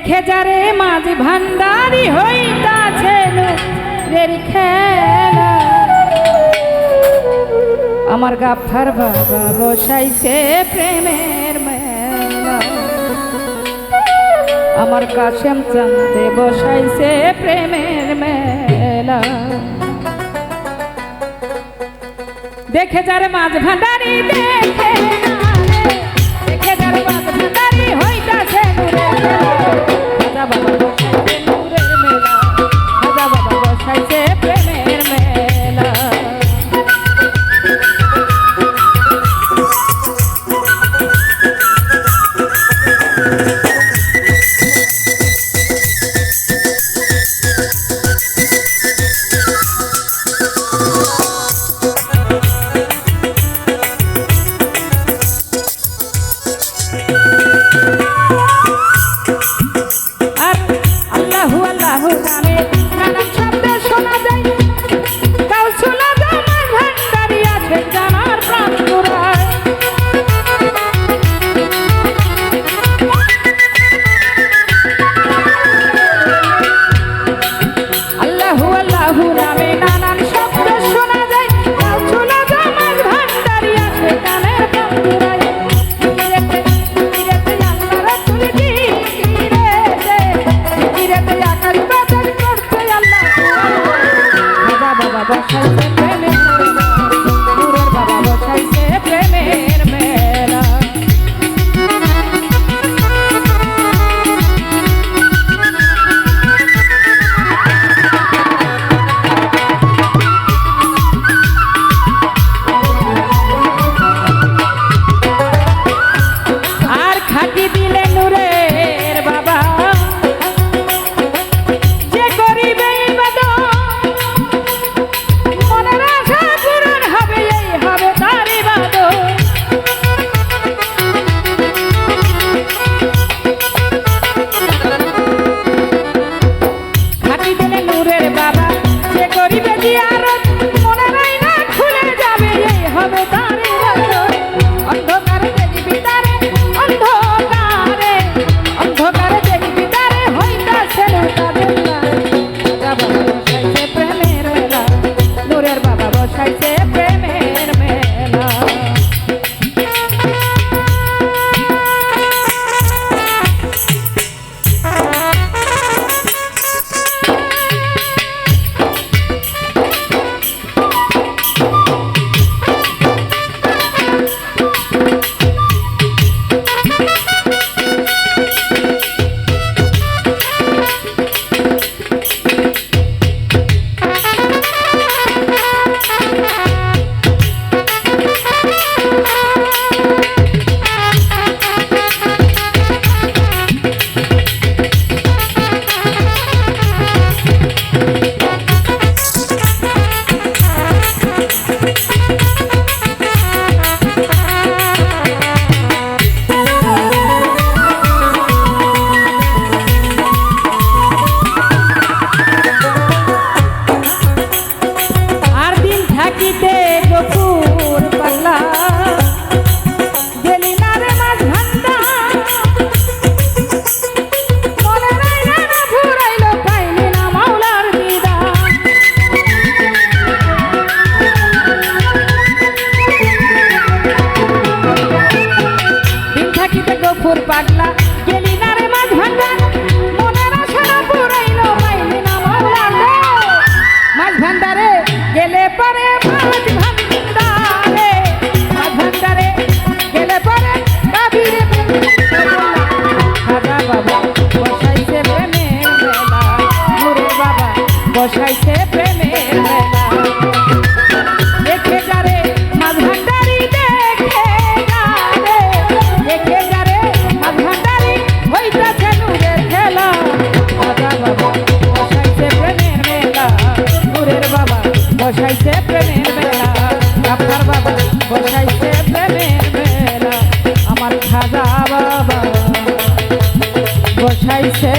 দেখে যারে মাঝ ভান্ডারি হইতাছে নূরের খেলা। আমার গাফফার বাবা বসাইছে প্রেমের মেলা, আমার কাশেম চাঁদে বসাইছে প্রেমের মেলা। দেখে যারে মাঝ ভান্ডারি দেখে দেখে যারে মাঝ ভান্ডারি হইতাছে নূরের খেলা। বাবা বসাইছে নূরের মেলা, রাজা বাবা বসাইছে প্রেমের মেলা। পাগলা গেলি না রে মাঝ ভান্ডার, মনের আশা পুরাইলো পাইলি না মাওলা গো। মাঝ ভান্ডারে গেলে পরে মাঝ ভান্ডারে, মাঝ ভান্ডারে গেলে পরে কাবিরে খাজা বাবা বসাইছে প্রেমের মেলা, ওরে বাবা বসাইছে প্রেমের মেলা। দেখে যারে মাঝ ভান্ডারি দেখে যারে, দেখে যারে মাঝ ভান্ডারি হইতাছে নূরের খেলা। খাজা বাবা বসাইছে প্রেমের মেলা, নূরের বাবা বসাইছে প্রেমের মেলা, আপনার বাবা বসাইছে প্রেমের মেলা, আমার খাজা বাবা বসাইছে